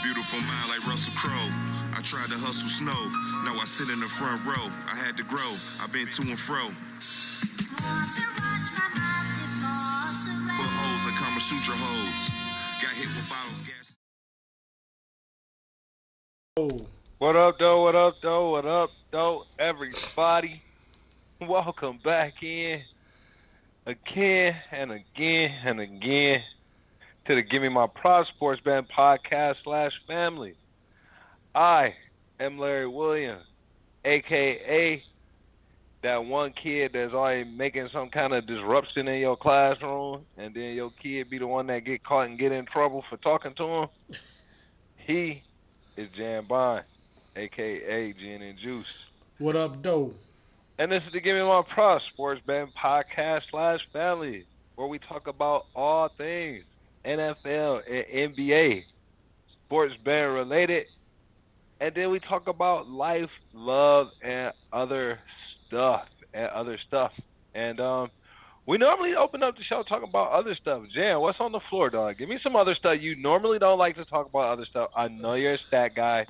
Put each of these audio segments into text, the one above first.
beautiful mind like Russell Crowe. I tried to hustle snow. Now I sit in the front row. I had to grow. I've been to and fro. Put holes in Kama Sutra holes. Got hit with bottles, gas. What up, though? What up, though? What up, though? Everybody, welcome back in again and again and again to the Give Me My Props Sports Band podcast / family. I am Larry Williams, aka that one kid that's always making some kind of disruption in your classroom, and then your kid be the one that get caught and get in trouble for talking to him. He is Jan Bond, aka Gin and Juice. What up, though? And this is the Give Me My Props Sports Band podcast / family, where we talk about all things NFL and NBA, sports band related, and then we talk about life, love, and other stuff. And we normally open up the show talking about other stuff. Jan, what's on the floor, dog? Give me some other stuff. You normally don't like to talk about other stuff. I know you're a stat guy.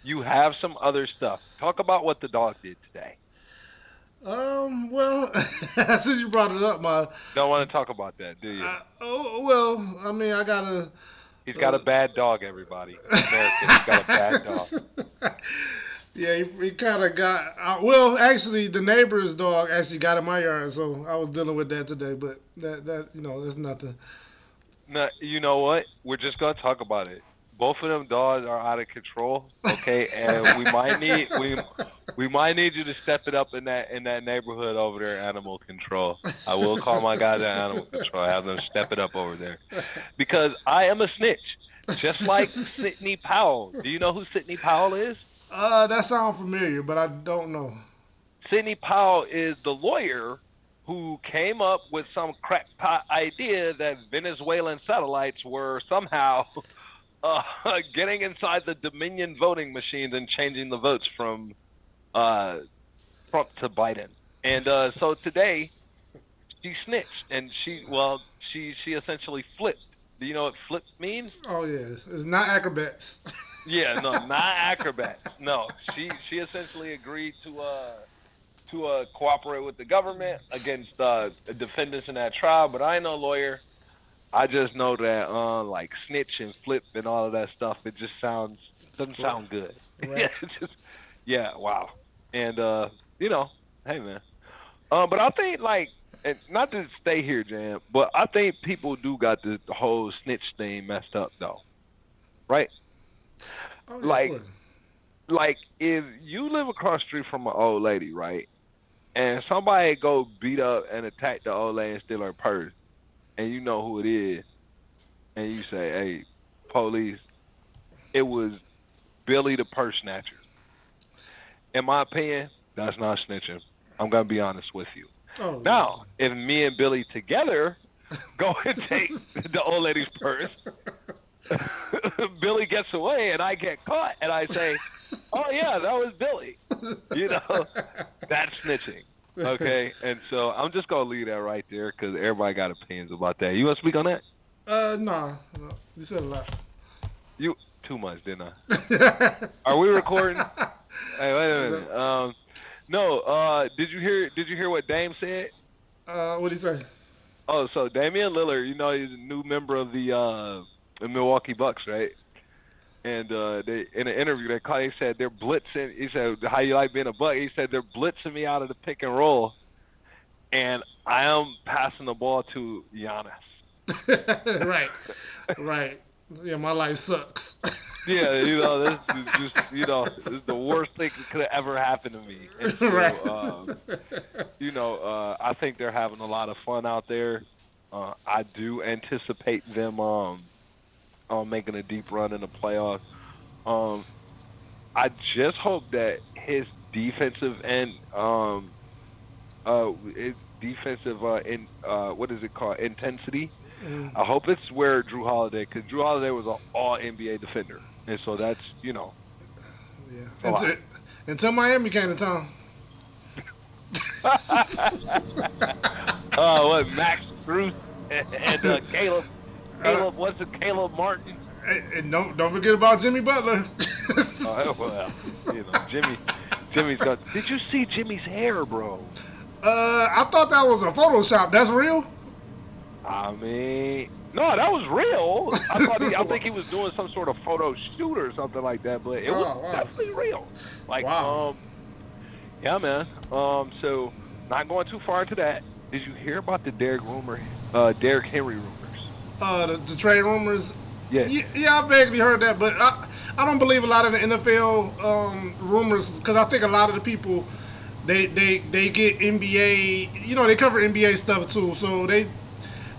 You have some other stuff. Talk about what the dog did today. Well, since you brought it up, Don't want to talk about that, do you? I mean, I gotta. He's got a bad dog, everybody. America, he's got a bad dog. Yeah, he kind of got. Well, actually, the neighbor's dog actually got in my yard, so I was dealing with that today. But that that's nothing. No, you know what? We're just gonna talk about it. Both of them dogs are out of control, okay, and we might need you to step it up in that neighborhood over there, animal control. I will call my guys at animal control, have them step it up over there, because I am a snitch, just like Sidney Powell. Do you know who Sidney Powell is? That sounds familiar, but I don't know. Sidney Powell is the lawyer who came up with some crackpot idea that Venezuelan satellites were somehow getting inside the Dominion voting machines and changing the votes from Trump to Biden. And so today she snitched, and she essentially flipped. Do you know what flip means? Oh yes, it's not acrobats. Yeah, no, not acrobats. No, she essentially agreed to cooperate with the government against defendants in that trial. But I ain't no lawyer. I just know that like snitch and flip and all of that stuff, it just doesn't sound good. Right. Yeah, wow. And hey man. But I think like, and not to stay here, Jan, but I think people do got the whole snitch thing messed up though. Right? Oh, yeah, Like if you live across the street from an old lady, right? And somebody go beat up and attack the old lady and steal her purse, and you know who it is, and you say, "Hey, police, it was Billy the purse snatcher." In my opinion, that's not snitching. I'm gonna be honest with you. Oh, Now, if me and Billy together go and take the old lady's purse, Billy gets away and I get caught, and I say, "Oh yeah, that was Billy." You know, that's snitching. Okay, and so I'm just gonna leave that right there because everybody got opinions about that. You want to speak on that? No, you said a lot. You too much, didn't I? Are we recording? Hey, wait a minute. No. Did you hear what Dame said? What did he say? Oh, so Damian Lillard, you know, he's a new member of the Milwaukee Bucks, right? And they in an interview he said they're blitzing. He said, "How you like being a Buck?" He said they're blitzing me out of the pick and roll, and I am passing the ball to Giannis. Right. Yeah, my life sucks. Yeah, this is just, this is the worst thing that could have ever happened to me. And so, right. I think they're having a lot of fun out there. I do anticipate them making a deep run in the playoffs. I just hope that his defensive end, his defensive what is it called, intensity. I hope it's where Drew Holiday, because Drew Holiday was an All NBA defender, and so that's Yeah. Until Miami came to town. What Max Struess and Caleb? Caleb Martin. And don't forget about Jimmy Butler. Oh well, Jimmy's got. Did you see Jimmy's hair, bro? I thought that was a Photoshop. That's real. I mean, no, that was real. I think he was doing some sort of photo shoot or something like that, but it was Oh wow, definitely real. Like, wow. yeah, man. So not going too far into that. Did you hear about the Derrick Henry rumors? The trade rumors. Yes. Yeah, I vaguely heard that, but I don't believe a lot of the NFL rumors because I think a lot of the people they get NBA. You know, they cover NBA stuff too, so the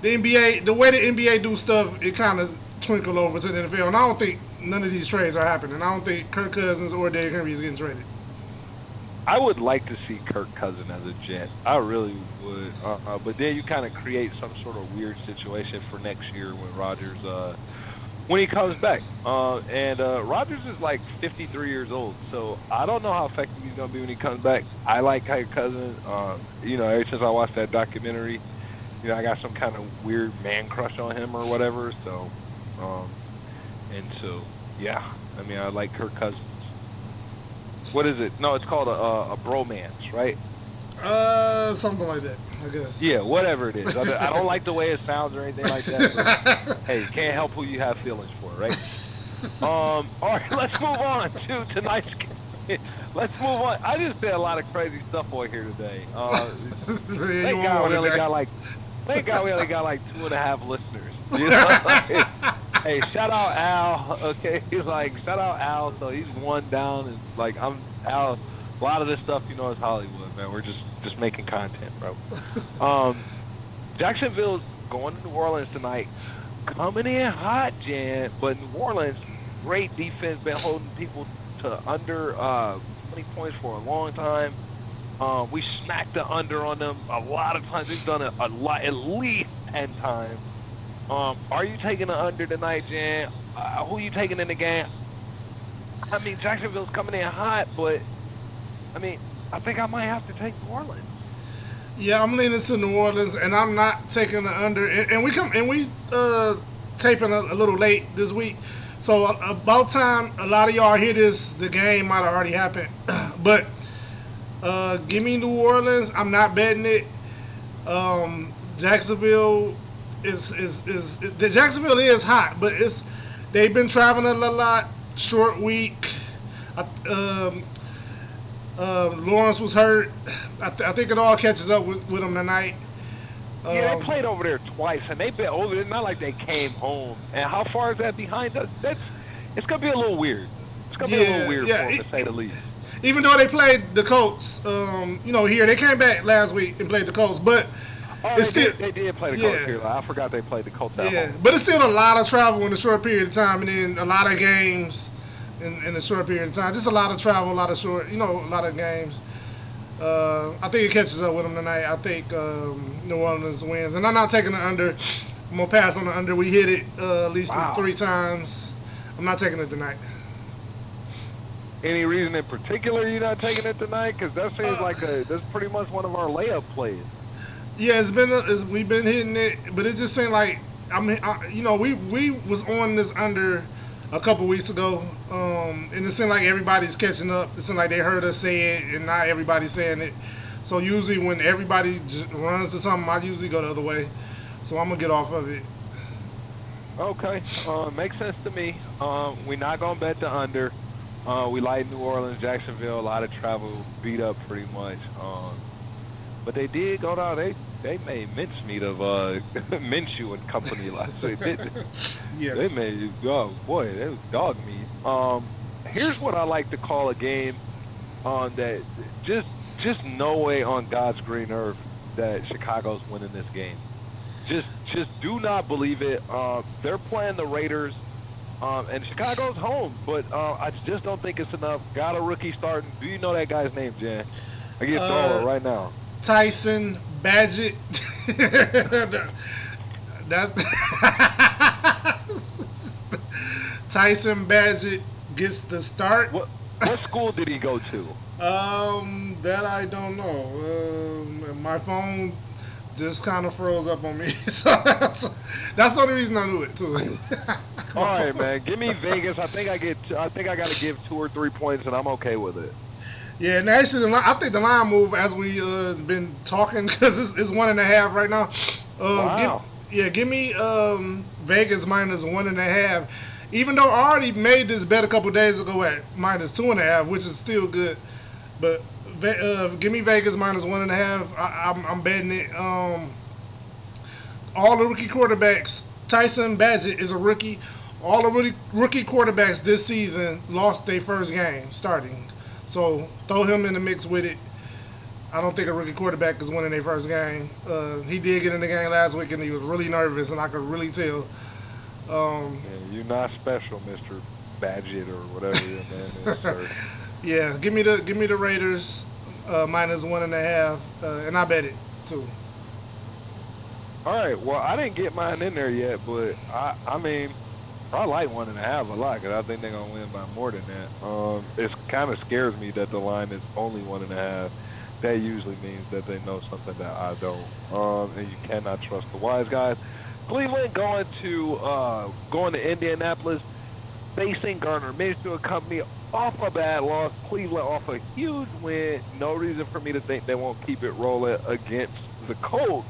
NBA the way the NBA do stuff, it kind of twinkle over to the NFL, and I don't think none of these trades are happening. I don't think Kirk Cousins or Derrick Henry is getting traded. I would like to see Kirk Cousins as a Jet. I really would. But then you kind of create some sort of weird situation for next year when Rodgers when he comes back. And Rodgers is like 53 years old, so I don't know how effective he's gonna be when he comes back. I like Kirk Cousins. Ever since I watched that documentary, I got some kind of weird man crush on him or whatever. So, yeah. I mean, I like Kirk Cousins. What is it? No, it's called a bromance, right? Something like that, I guess. Yeah, whatever it is. I don't like the way it sounds or anything like that. But hey, can't help who you have feelings for, right? All right, let's move on to tonight's game. Let's move on. I just said a lot of crazy stuff on here today. Thank God we only got like 2.5 listeners. Hey, shout out Al. Okay, he's like, shout out Al. So he's one down, and like I'm Al. A lot of this stuff, is Hollywood, man. We're just making content, bro. Jacksonville's going to New Orleans tonight, coming in hot, Jan. But New Orleans, great defense, been holding people to under 20 points for a long time. We smacked the under on them a lot of times. We've done it a lot, at least 10 times. Are you taking the under tonight, Jan? Who are you taking in the game? I mean, Jacksonville's coming in hot, but I mean, I think I might have to take New Orleans. Yeah, I'm leaning to New Orleans, and I'm not taking the under. And we taping a little late this week, so about time a lot of y'all hear this, the game might have already happened. But give me New Orleans. I'm not betting it. Jacksonville Jacksonville is hot, but they've been traveling a lot. Short week. Lawrence was hurt. I think it all catches up with them tonight. Yeah, they played over there twice, and they've been over there. Not like they came home. And how far is that behind us? It's gonna be a little weird. It's gonna be a little weird for them, to say the least. Even though they played the Colts, here they came back last week and played the Colts, but they did play the Colts here. I forgot they played the Colts at home. But it's still a lot of travel in a short period of time, and then a lot of games in a short period of time. Just a lot of travel, a lot of a lot of games. I think it catches up with them tonight. I think New Orleans wins, and I'm not taking the under. I'm gonna pass on the under. We hit it at least 3 times. I'm not taking it tonight. Any reason in particular you're not taking it tonight? Because that seems like that's pretty much one of our layup plays. Yeah, we've been hitting it, but it just seemed like we was on this under a couple weeks ago, and it seemed like everybody's catching up. It seemed like they heard us say it, and not everybody's saying it. So usually when everybody runs to something, I usually go the other way. So I'm gonna get off of it. Okay, makes sense to me. We're not gonna bet the under. We like New Orleans, Jacksonville, a lot of travel, beat up pretty much. But they did go down. They made mincemeat of Minshew and company last week, didn't they? Yes. They made, oh boy, they was dog meat. Here's what I like to call a game that just no way on God's green earth that Chicago's winning this game. Just do not believe it. They're playing the Raiders. And Chicago's home, but I just don't think it's enough. Got a rookie starting. Do you know that guy's name, Jan? I get thrown right now. Tyson Badgett. Tyson Badgett gets the start. What school did he go to? That I don't know. My phone just kind of froze up on me. So that's the only reason I knew it too. All right, man. Give me Vegas. I think I got to give 2 or 3 points, and I'm okay with it. Yeah, and actually, I think the line move as we been talking because it's 1.5 right now. Wow. Give me Vegas minus 1.5. Even though I already made this bet a couple days ago at minus 2.5, which is still good, but give me Vegas minus 1.5. I'm betting it. All the rookie quarterbacks. Tyson Badgett is a rookie. All the rookie quarterbacks this season lost their first game starting. So throw him in the mix with it. I don't think a rookie quarterback is winning their first game. He did get in the game last week and he was really nervous, and I could really tell. Yeah, you're not special, Mr. Badgett or whatever your name is, sir. Yeah, give me the Raiders minus 1.5, and I bet it too. All right. Well, I didn't get mine in there yet, but I mean, I like 1.5 a lot because I think they're gonna win by more than that. It kind of scares me that the line is only 1.5. That usually means that they know something that I don't. And you cannot trust the wise guys. Cleveland going to Indianapolis, facing Gardner Minshew and company off a bad loss. Cleveland off a huge win. No reason for me to think they won't keep it rolling against the Colts,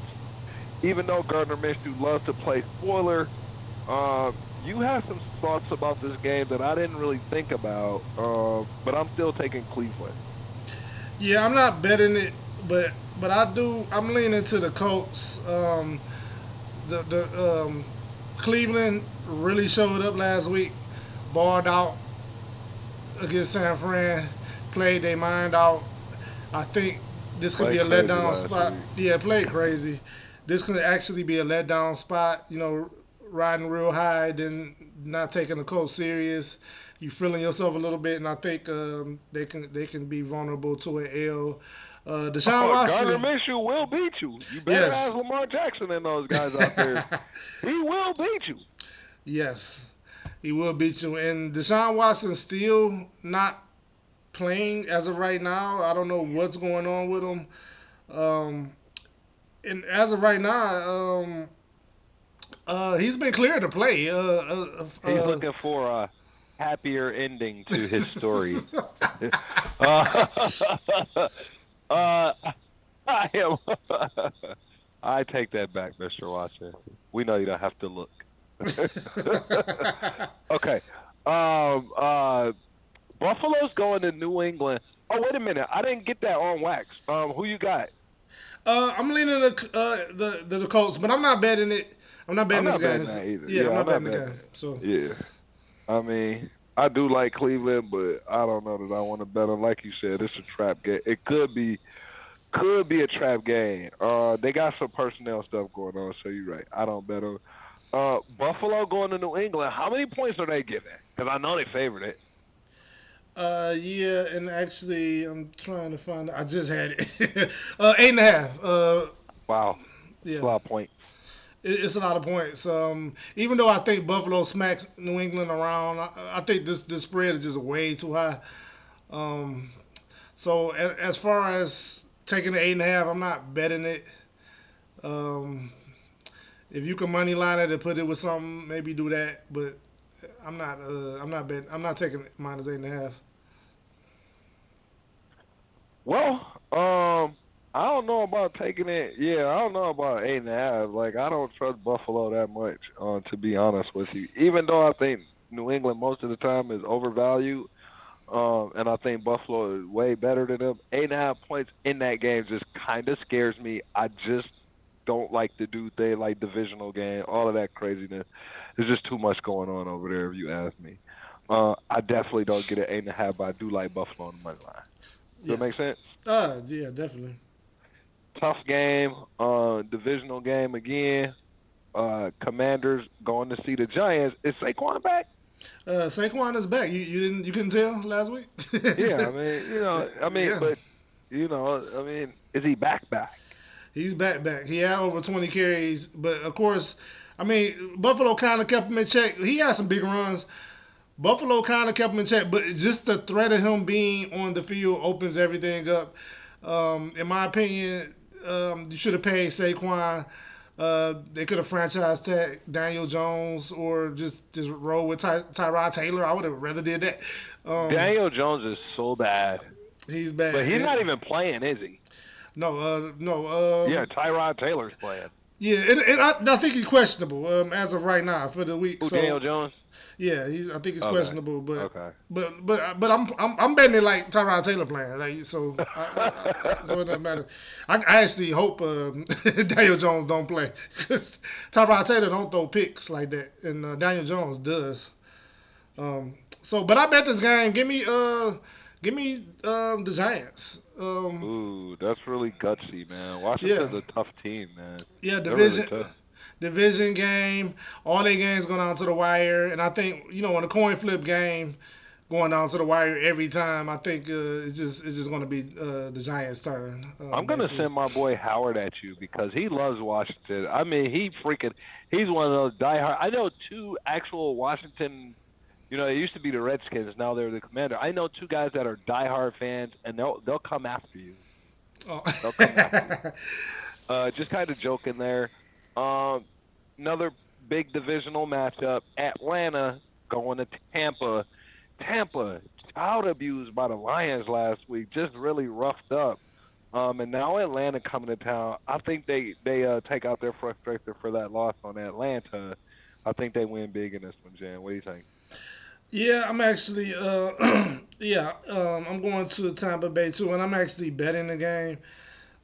even though Gardner Minshew loves to play spoiler. You have some thoughts about this game that I didn't really think about, but I'm still taking Cleveland. Yeah, I'm not betting it, but I do. I'm leaning to the Colts. The Cleveland really showed up last week, balled out against San Fran, played their mind out. I think this could be Played a crazy letdown last spot. week. Yeah, played crazy. This could actually be a letdown spot. Riding real high, then not taking the Colts serious. You feeling yourself a little bit, and I think they can be vulnerable to an L. Deshaun Gardner Watson, Minshew will beat you. You better ask yes, Lamar Jackson and those guys out there. He will beat you. yes, he will beat you. And Deshaun Watson still not playing as of right now. I don't know what's going on with him. Um, and as of right now, he's been cleared to play. He's looking for a happier ending to his story. uh, I am. I take that back, Mr. Watson. We know you don't have to look. Okay. Um. Uh. Buffalo's going to New England. Oh, wait a minute. I didn't get that on wax. Who you got? I'm leaning the Colts, but I'm not betting it. I'm not betting I'm this not game. betting that either. Yeah, I'm Yeah, not I'm betting not the betting game. it. So Yeah. I mean, I do like Cleveland, but I don't know that I want to bet them. Like you said, it's a trap game. It could be a trap game. They got some personnel stuff going on, so you're right. I don't bet them. Buffalo going to New England. How many points are they giving? Because I know they favored it. yeah, and actually, I'm trying to find. I just had it. 8.5. Wow, it's a Yeah, lot of points. it's a lot of points. Even though I think Buffalo smacks New England around, I think this spread is just way too high. Um, so as far as taking the 8.5, I'm not betting it. Um, if you can money line it and put it with something, maybe do that. But I'm not. I'm not betting. I'm not taking minus 8.5. Well, I don't know about taking it. Yeah, I don't know about 8.5. Like, I don't trust Buffalo that much. To be honest with you, even though I think New England most of the time is overvalued, and I think Buffalo is way better than them. 8.5 points in that game just kind of scares me. I just don't like the dude they like divisional game, all of that craziness. There's just too much going on over there, if you ask me. I definitely don't get an 8.5, but I do like Buffalo on the money line. Does that make Yes. sense? Yeah, definitely. Tough game, divisional game again. Commanders going to see the Giants. Is Saquon back? Saquon is back. You couldn't tell last week. Yeah, I mean, Yeah, but is he back? he's back. He had over 20 carries, but of course, I mean Buffalo kind of kept him in check. He had some big runs. Buffalo kind of kept him in check, but just the threat of him being on the field opens everything up. In my opinion, You should have paid Saquon. They could have franchise tag Daniel Jones or just roll with Tyrod Taylor. I would have rather did that. Daniel Jones is so bad, He's but bad. he's not even playing, is he? No. Yeah, Tyrod Taylor's playing. Yeah, I think he's questionable as of right now for the week. Who, So Daniel Jones? yeah, I think he's Okay. questionable. But Okay. but I'm betting it like Tyrod Taylor playing. Like so, so it doesn't matter. I actually hope Daniel Jones don't play because Tyrod Taylor don't throw picks like that, and Daniel Jones does. But I bet this game. Give me the Giants. Ooh, that's really gutsy, man. Yeah, Washington's a tough team, man. yeah, They're really division. tough. Division game, all their games going down to the wire, and I think in a coin flip game, going down to the wire every time. I think it's just going to be the Giants' turn. I'm gonna send my boy Howard at you because he loves Washington. I mean, he's one of those diehard. I know two actual Washington. It used to be the Redskins. Now they're the Commander. I know two guys that are diehard fans, and they'll come after you. Oh. They'll come after you. Just kind of joking there. Another big divisional matchup: Atlanta going to Tampa. Tampa, child abused by the Lions last week, just really roughed up. And now Atlanta coming to town. I think they take out their frustration for that loss on Atlanta. I think they win big in this one, Jan. What do you think? Yeah, I'm actually I'm going to Tampa Bay too, and I'm actually betting the game.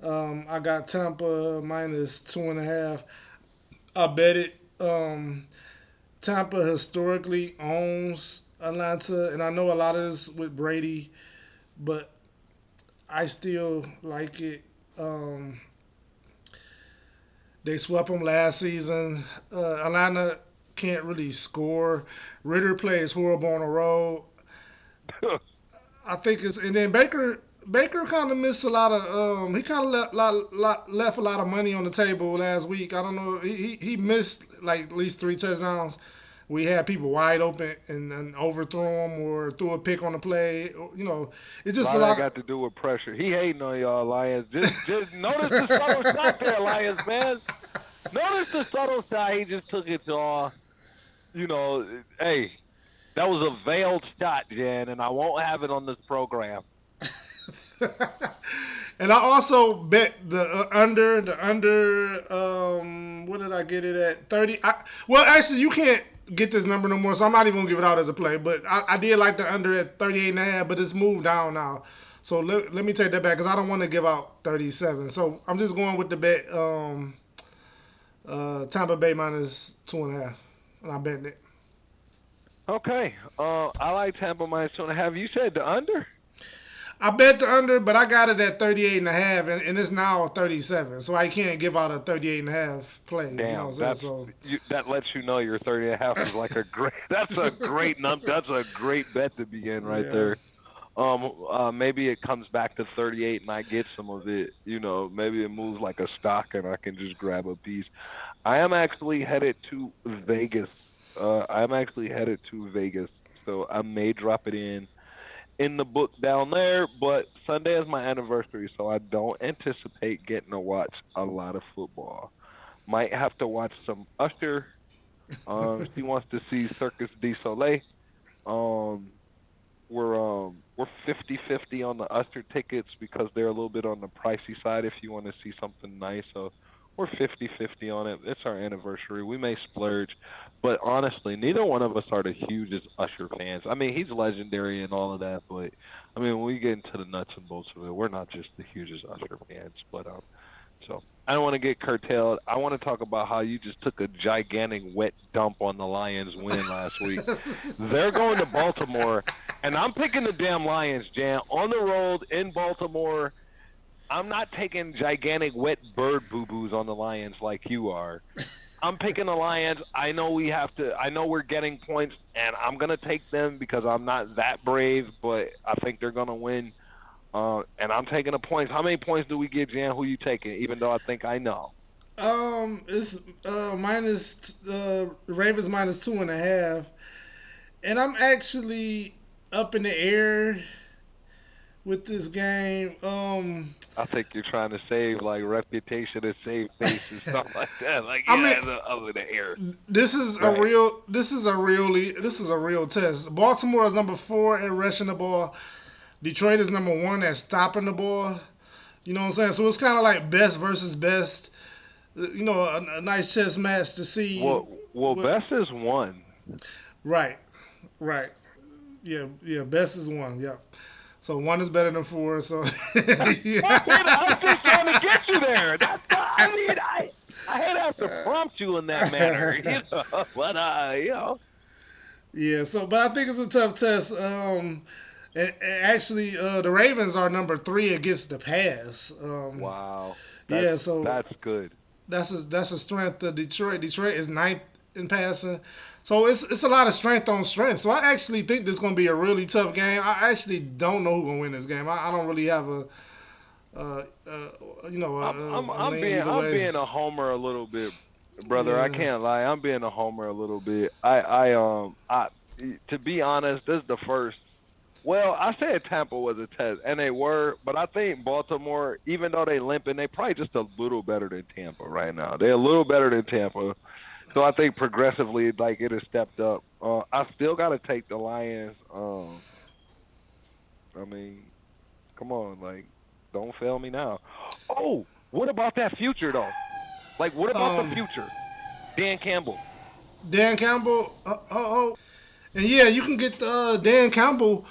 I got Tampa minus 2.5. I bet it. Tampa historically owns Atlanta, and I know a lot of this with Brady, but I still like it. They swept them last season. Atlanta can't really score. Ritter plays horrible on the road. I think and then Baker kind of missed a lot of he kind of left a lot of money on the table last week. I don't know, he missed like at least 3 touchdowns. We had people wide open and overthrew them or threw a pick on the play. It's just a a lot lot. of that got to do with pressure. He hating on y'all, Lions. Just notice the subtle shot there, Lions, man. Notice the subtle shot. He just took it to all. Hey, that was a veiled shot, Jan, and I won't have it on this program. And I also bet the under. What did I get it at? 30. Well, actually, you can't get this number no more, so I'm not even gonna give it out as a play. But I did like the under at 38.5, but it's moved down now. So let me take that back because I don't want to give out 37. So I'm just going with the bet. Tampa Bay minus 2.5, and I bet it. Okay. I like Tampa minus 2.5. You said the under? I bet the under, but I got it at 38.5, and it's now 37. So I can't give out a 38.5 play. Damn, So that lets you know your 30.5 is like a great. That's a great That's a great bet to be in right there. Maybe it comes back to 38 and I get some of it. Maybe it moves like a stock and I can just grab a piece. I am actually headed to Vegas. So I may drop it in the book down there, but Sunday is my anniversary, so I don't anticipate getting to watch a lot of football. Might have to watch some Usher. She wants to see Circus du Soleil. We're 50-50 on the Usher tickets because they're a little bit on the pricey side if you want to see something nice. So we're 50-50 on it. It's our anniversary. We may splurge, but honestly, neither one of us are the hugest Usher fans. I mean, he's legendary and all of that, but I mean, when we get into the nuts and bolts of it, we're not just the hugest Usher fans. But so I don't want to get curtailed. I want to talk about how you just took a gigantic wet dump on the Lions win last week. They're going to Baltimore, and I'm picking the damn Lions, Jan, on the road in Baltimore. I'm not taking gigantic wet bird boo-boos on the Lions like you are. I'm picking the Lions. I know we're getting points, and I'm going to take them because I'm not that brave, but I think they're going to win. And I'm taking the points. How many points do we get, Jan? Who you taking, even though I think I know? It's minus Ravens minus 2.5, and I'm actually up in the air with this game. I think you're trying to save like reputation and save face and stuff like that. Like I mean, up in the air. Right. this is a real test. Baltimore is number 4 at rushing the ball. Detroit is number 1 at stopping the ball. You know what I'm saying? So it's kind of like best versus best. You know, a nice chess match to see. Well, What, best is one. right, right. Yeah. Best is 1. Yep. So 1 is better than 4. So I'm just trying to get you there. That's I mean, I had to have to prompt you in that manner, But yeah. So, but I think it's a tough test. Actually, the Ravens are number 3 against the pass. Wow. Yeah. So That's good. that's a strength of Detroit. Detroit is ninth in passing. So it's a lot of strength on strength. So I actually think this is going to be a really tough game. I actually don't know who's going to win this game. I don't really have uh, uh, a I'm lean either I'm way. being a homer a little bit, brother. I Yeah. can't lie. I'm being a homer a little bit. I to be honest, this is the first. Well, I said Tampa was a test, and they were, but I think Baltimore, even though they limping, they probably just a little better than Tampa right now. They're a little better than Tampa, so I think progressively, like it has stepped up. I still got to take the Lions. I mean, come on, like, don't fail me now. Oh, what about that future though? Like, what about the Um, future? Dan Campbell. Dan Campbell. And yeah, you can get Dan Campbell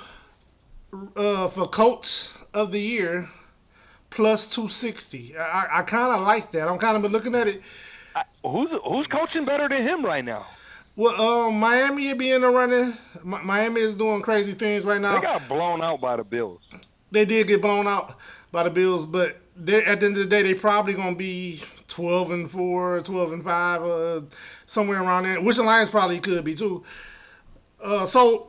for Coach of the Year plus 260. I kind of like that. I'm kind of looking at it. Who's coaching better than him right now? Well, Miami be in the running. Miami is doing crazy things right They now. got blown out by the Bills. They did get blown out by the Bills, but at the end of the day, they probably gonna be 12-4, 12-5, somewhere around there. Which the Lions probably could be too. So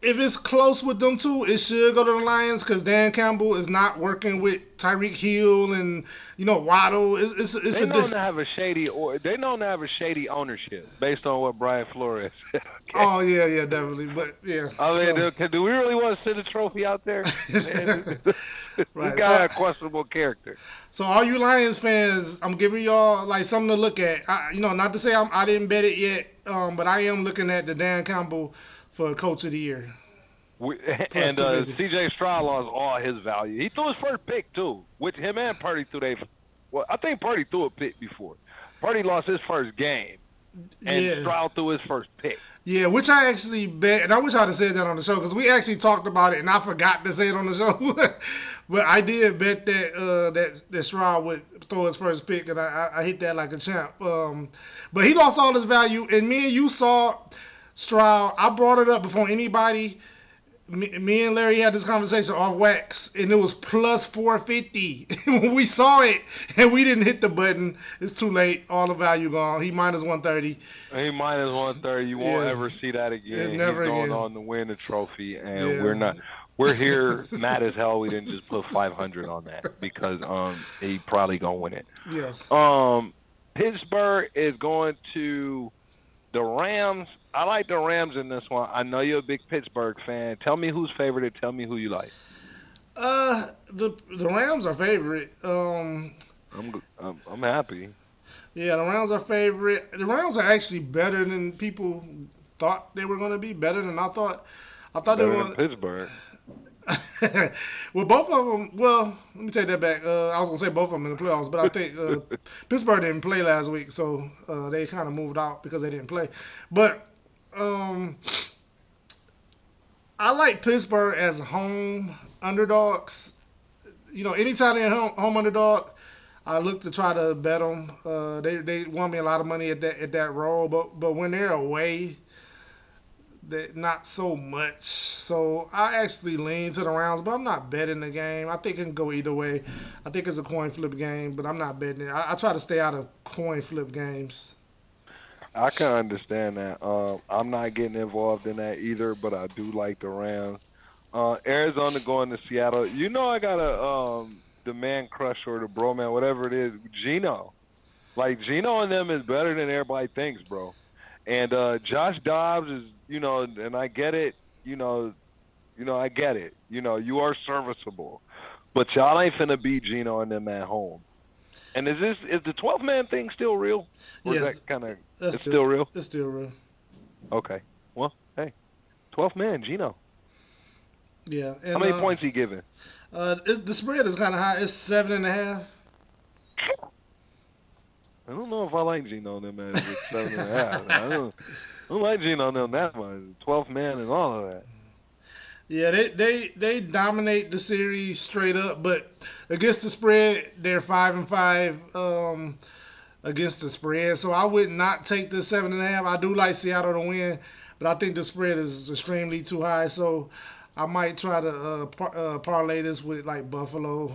if it's close with them two, it should go to the Lions because Dan Campbell is not working with Tyreek Hill and Waddle. They known to have a shady they known to have a shady ownership based on what Brian Flores said. Okay. Oh yeah, definitely. But yeah, I mean, do we really want to send a trophy out there? Man, this right. guy had questionable character. So all you Lions fans, I'm giving y'all like something to look at. Not to say I didn't bet it yet, but I am looking at the Dan Campbell for Coach of the Year. And C.J. Stroud lost all his value. He threw his first pick too, which him and Purdy threw. Well, I think Purdy threw a pick before. Purdy lost his first game, and Stroud threw his first pick. Yeah, which I actually bet, and I wish I'd have said that on the show because we actually talked about it, and I forgot to say it on the show. But I did bet that Stroud would throw his first pick, and I hit that like a champ. But he lost all his value, and me and you saw Stroud. I brought it up before anybody. Me and Larry had this conversation off wax, and it was plus 450 when we saw it, and we didn't hit the button. It's too late. All the value gone. He minus 130. He minus 130. You won't ever see that again. Never He's going again. on to win the trophy, and we're not. We're here mad as hell. We didn't just put 500 on that because he probably gonna win it. Yes. Pittsburgh is going to the Rams. I like the Rams in this one. I know you're a big Pittsburgh fan. Tell me who's favorite and tell me who you like. The Rams are favorite. I'm happy. Yeah, the Rams are favorite. The Rams are actually better than people thought they were going to be. Better than I thought. I thought better they were than Pittsburgh. Well, both of them. Well, let me take that back. I was gonna say both of them in the playoffs, but I think Pittsburgh didn't play last week, so they kind of moved out because they didn't play. But I like Pittsburgh as home underdogs. Anytime they're home underdog, I look to try to bet them. They won me a lot of money at that role, but when they're away, not so much. So I actually lean to the Rams, but I'm not betting the game. I think it can go either way. I think it's a coin flip game, but I'm not betting it. I try to stay out of coin flip games. I can understand that. I'm not getting involved in that either, but I do like the Rams. Arizona going to Seattle. I got the man crush or the bro man, whatever it is, Geno. Like Geno and them is better than everybody thinks, bro. And Josh Dobbs is, and I get it, I get it. You are serviceable, but y'all ain't finna beat Gino and them at home. And is the 12-man thing still real, or is that Yes, kind of that's it's still still real? it's still real. Okay. Well, hey, 12th man, Gino. Yeah, How and many points he giving? the spread is kind of high. It's 7.5. I don't know if I like Gino and them as it's 7.5. I don't like Gino and them that much. 12th man and all of that. Yeah, they dominate the series straight up, but against the spread, they're 5-5 against the spread. So I would not take the 7.5. I do like Seattle to win, but I think the spread is extremely too high. So I might try to parlay this with like Buffalo.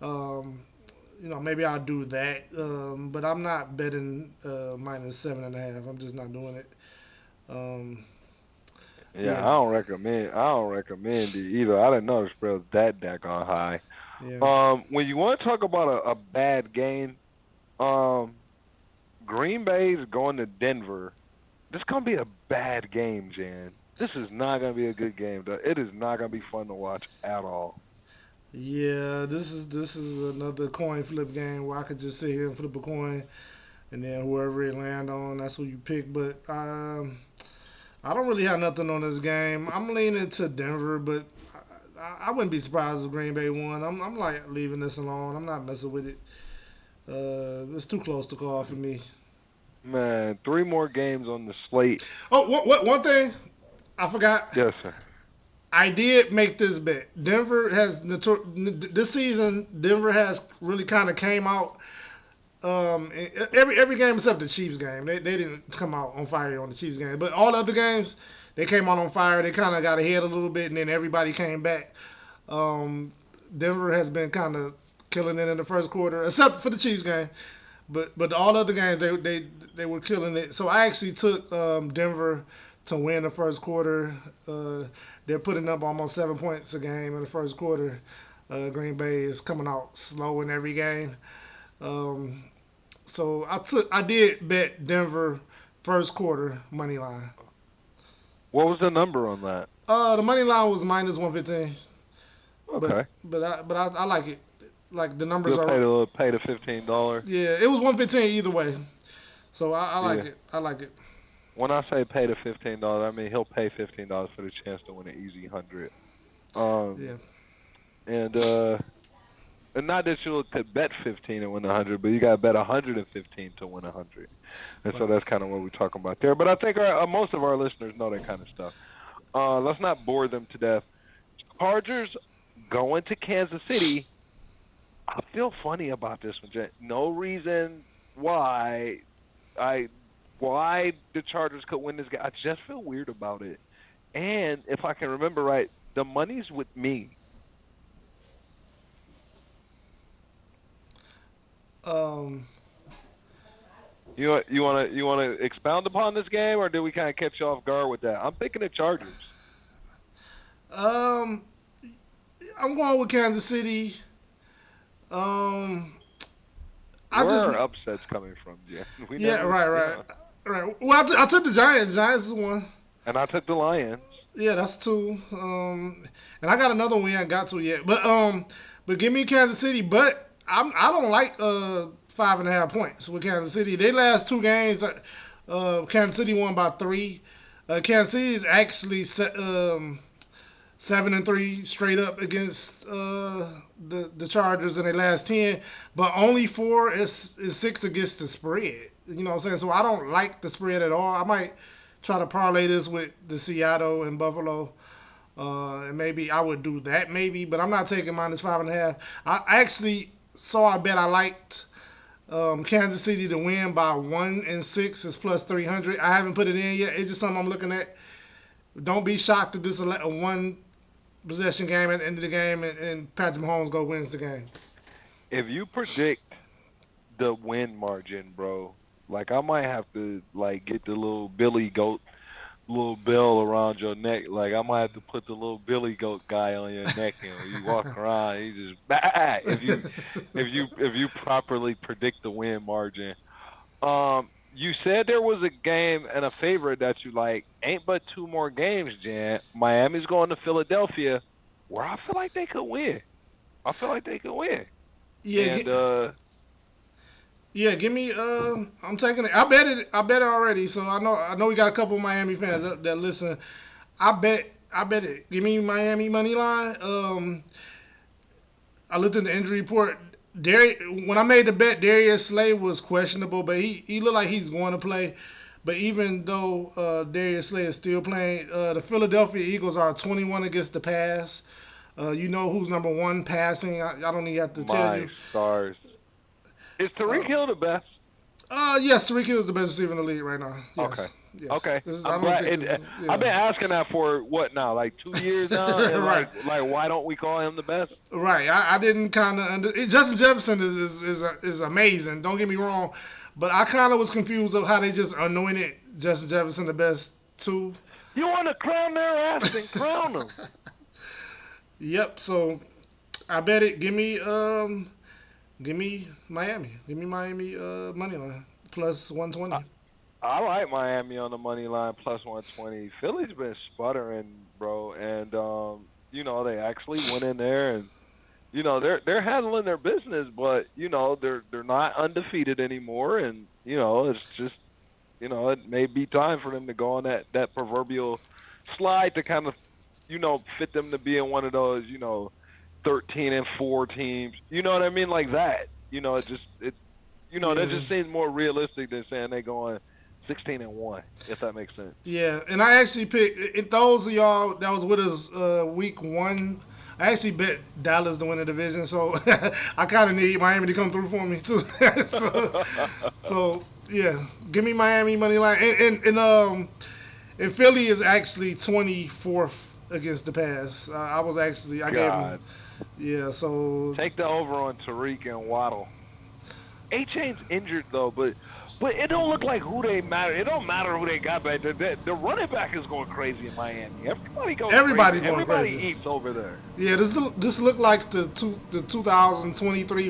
Um, maybe I'll do that. But I'm not betting minus 7.5. I'm just not doing it. Um, Yeah, I yeah, don't recommend. I don't recommend it either. I didn't know the spread was that daggone high. yeah. When you want to talk about a bad game, um, Green Bay's going to Denver. This gonna be a bad game, Jan. This is not gonna be a good game. It is not gonna be fun to watch at all. Yeah, this is another coin flip game where I could just sit here and flip a coin, and then whoever it land on, that's who you pick. But I don't really have nothing on this game. I'm leaning to Denver, but I wouldn't be surprised if Green Bay won. I'm like leaving this alone. I'm not messing with it. It's too close to call for me. Man, three more games on the slate. Oh, one thing I forgot. Yes, sir. I did make this bet. Denver has this season. Denver has really kind of came out. Every game except the Chiefs game, they didn't come out on fire on the Chiefs game, but all the other games they came out on fire. They kind of got ahead a little bit, and then everybody came back. Um, Denver has been kind of killing it in the first quarter, except for the Chiefs game. But all other games they were killing it. So I actually took Denver to win the first quarter. They're putting up almost 7 points a game in the first quarter. Green Bay is coming out slow in every game. Um, so I did bet Denver first quarter money line. What was the number on that? The money line was minus 115, but Okay. I like it. Like the numbers You'll are, pay the $15. yeah, it was 115 either way. So I like Yeah. it. I like it. When I say pay the $15, I mean he'll pay $15 for the chance to win an easy 100. Um, Yeah. and not that you could bet 15 and win 100, but you got to bet 115 to win 100. And so Right. that's kind of what we're talking about there. But I think most of our listeners know that kind of stuff. Let's not bore them to death. Chargers going to Kansas City. I feel funny about this one, Jay. No reason why I why the Chargers could win this game. I just feel weird about it. And if I can remember right, the money's with me. Um, You want to expound upon this game, or did we kind of catch you off guard with that? I'm picking the Chargers. um, I'm going with Kansas City. Um, I Where just are upsets coming from, Jen? We yeah, never, right, right, right. Well, I took the Giants. Giants is one. and I took the Lions. Yeah, that's two. And I got another one I got to yet. But give me Kansas City. But I don't like 5.5 points with Kansas City. They last two games, Kansas City won by three. Kansas City is actually 7-3 straight up against the Chargers in their last 10, but only four is six against the spread. You know what I'm saying? So I don't like the spread at all. I might try to parlay this with the Seattle and Buffalo. And maybe I would do that, maybe, but I'm not taking minus 5.5. I actually saw a bet I liked Kansas City to win by 1-6 is plus 300. I haven't put it in yet. It's just something I'm looking at. Don't be shocked if this is a one possession game at the end of the game and Patrick Mahomes wins the game. If you predict the win margin, bro, like I might have to like get the little Billy Goat, little bell around your neck. Like I might have to put the little Billy Goat guy on your neck, and when you walk around, he just if you properly predict the win margin. You said there was a game and a favorite that you like. Ain't but two more games, Jan. Miami's going to Philadelphia, where I feel like they could win. I feel like they could win. Yeah, And yeah. Give me. I'm taking it. I bet it. I bet it already. So I know. I know we got a couple of Miami fans that listen. I bet. I bet it. Give me Miami money line. I looked at the injury report. When I made the bet, Darius Slay was questionable, but he looked like he's going to play. But even though Darius Slay is still playing, the Philadelphia Eagles are 21 against the pass. You know who's number one passing. I don't even have to tell my you. stars. Is Tariq Hill the best? Yes, Tariq Hill is the best receiver in the league right now. Okay. Yes, yes. Okay. I I'm don't glad. think this. I've been Yeah. asking that for what now, like 2 years now, and Right. like why don't we call him the best? Right. I didn't kind of Justin Jefferson is amazing. Don't get me wrong, but I kind of was confused of how they just anointed Justin Jefferson the best too. You want to crown their ass, then crown them. Yep. So I bet it. Give me Miami. Give me Miami money line plus 120. I like Miami on the money line plus 120. Philly's been sputtering, bro, and they actually went in there and they're handling their business, but they're not undefeated anymore, and it's just it may be time for them to go on that proverbial slide to kind of fit them to be in one of those 13-4 teams. You know what I mean, like that. That Yeah. just seems more realistic than saying they going 16-1, if that makes sense. Yeah, and I actually picked those of y'all that was with us week one. I actually bet Dallas to win the division, so I kind of need Miami to come through for me too. so yeah, give me Miami money line, and Philly is actually 24th against the pass. I gave them. God, Yeah, so take the over on Tariq and Waddle. A-Chain's injured though, but it don't look like who they matter. It don't matter who they got back there. The running back is going crazy in Miami. Everybody goes everybody crazy. going Everybody crazy. eats over there. Yeah, this look like the 2023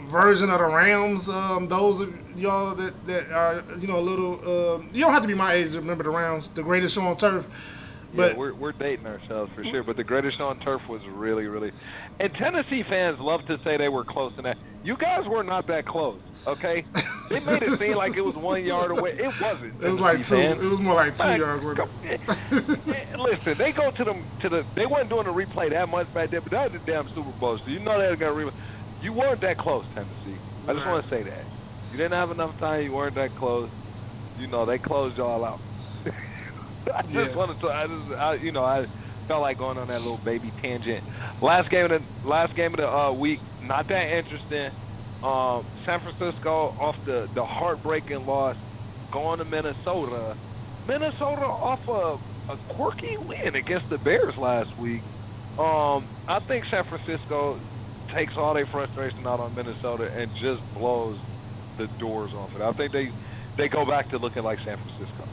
version of the Rams. Those of y'all that are a little you don't have to be my age to remember the Rams, the greatest show on turf. Yeah, But we're dating ourselves for sure. But the greatest on turf was really, really. And Tennessee fans love to say they were close in that. You guys were not that close, okay? They made it seem like it was 1 yard away. It wasn't, it was like Tennessee two. fans. It was more like 2 yards, Come, wasn't it? listen, they go to the. They weren't doing the replay that much back then, but that was the damn Super Bowl, so you know they were gonna replay. You weren't that close, Tennessee. I just Right. want to say that you didn't have enough time. You weren't that close. They closed y'all out. I Yeah. just wanted to. I felt like going on that little baby tangent. Last game of the week, not that interesting. San Francisco off the heartbreaking loss, going to Minnesota. Minnesota off a quirky win against the Bears last week. I think San Francisco takes all their frustration out on Minnesota and just blows the doors off it. I think they go back to looking like San Francisco.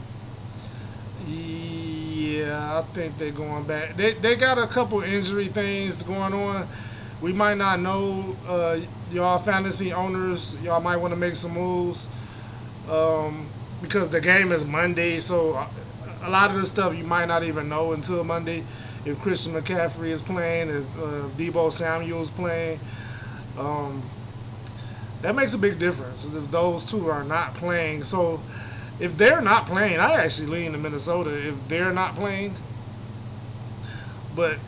Yeah, I think they're going back. They got a couple injury things going on. We might not know. Y'all fantasy owners, y'all might want to make some moves because the game is Monday. So a lot of the stuff you might not even know until Monday. If Christian McCaffrey is playing, if Debo Samuel is playing, um, that makes a big difference. If those two are not playing, so if they're not playing, I actually lean to Minnesota. If they're not playing, but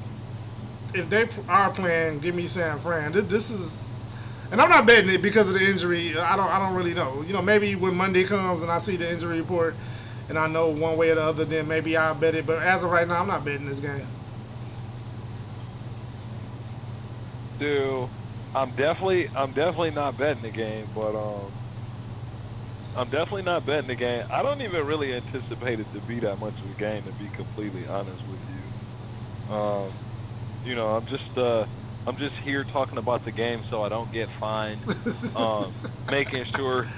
if they are playing, give me San Fran. This is, and I'm not betting it because of the injury. I don't really know. Maybe when Monday comes and I see the injury report, and I know one way or the other, then maybe I'll bet it. But as of right now, I'm not betting this game. Dude, I'm definitely not betting the game, but I'm definitely not betting the game. I don't even really anticipate it to be that much of a game, to be completely honest with you. I'm just here talking about the game so I don't get fined. Making sure,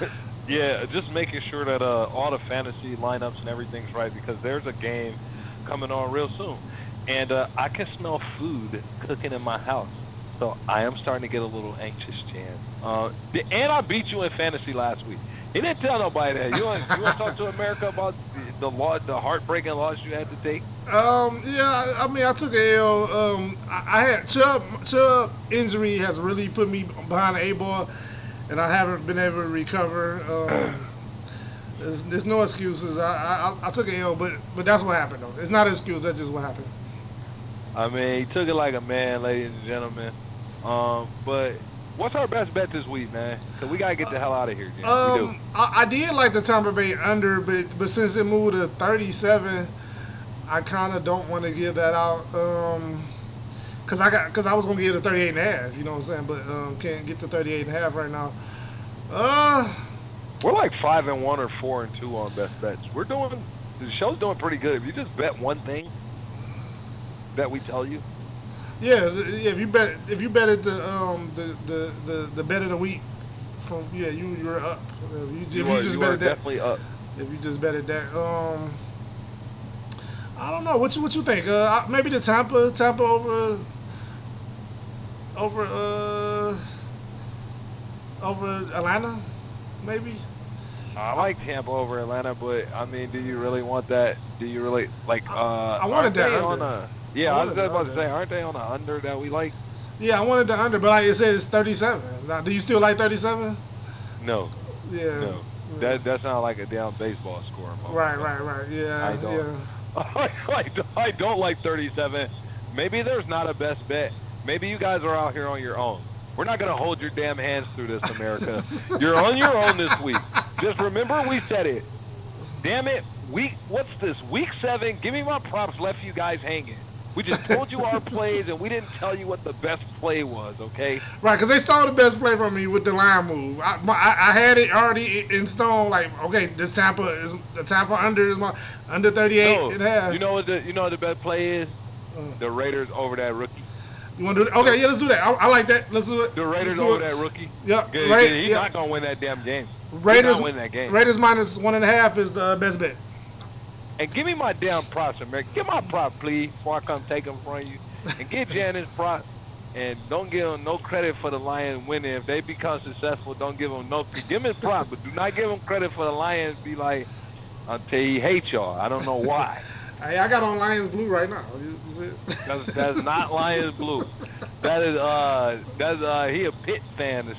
yeah, just making sure that all the fantasy lineups and everything's right because there's a game coming on real soon, and I can smell food cooking in my house. So I am starting to get a little anxious, Jan. And I beat you in fantasy last week. He didn't tell nobody that. You want to talk to America about the heartbreaking loss you had to take? Yeah, I mean, I took a L. I had Chubb injury has really put me behind the 8 ball, and I haven't been able to recover. There's no excuses. I took an L, but that's what happened though. It's not an excuse. That's just what happened. I mean, he took it like a man, ladies and gentlemen. But what's our best bet this week, man? Cause we gotta get the hell out of here, Jim. We do. I did like the Tampa Bay under, but since it moved to 37, I kind of don't want to give that out. Cause I was gonna get a 38 and a half. You know what I'm saying? But can't get to 38 and a half right now. We're like 5-1 or 4-2 on best bets. The show's doing pretty good. If you just bet one thing that we tell you, Yeah, yeah. If you bet at the bet of the week from you're up. If you just bet at that, definitely up. if you just bet at that, I don't know. What you think? Maybe the Tampa over over Atlanta, maybe. I like Tampa over Atlanta, but I mean, do you really want that? Do you really like? I wanted that under. Yeah, I was just about to under. say, aren't they on the under that we like? Yeah, I wanted the under, but like I said, it's 37. Now, do you still like 37? No, Yeah. no. Yeah. That sounds like a damn baseball score. Right. Yeah. I don't. Yeah. I don't like 37. Maybe there's not a best bet. Maybe you guys are out here on your own. We're not gonna hold your damn hands through this, America. You're on your own this week. Just remember we said it. Damn it. What's this? Week 7. Give me my props. Left you guys hanging. We just told you our plays and we didn't tell you what the best play was. Okay. Right, because they stole the best play from me with the line move. I had it already in stone. Like, okay, the Tampa under is my under 38 No, and a half. you know what the best play is? The Raiders over that rookie. You want to do that? Okay, yeah, let's do that. I like that. Let's do it. The Raiders Let's do over it. that rookie. Yep. He's not gonna win that damn game. Raiders He's not winning that game. Raiders minus 1.5 is the best bet. And give me my damn props, America. Give my prop, please, before I come take them from you. And get Janice props. And don't give them no credit for the Lions winning. If they become successful, don't give them no. Give me props, but do not give them credit for the Lions. Be like, until he hates y'all. I don't know why. Hey, I got on Lions blue right now. That's not Lions blue. That is he a Pitt fan. Who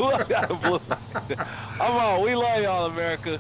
I got a blue? Come on, we love y'all, America.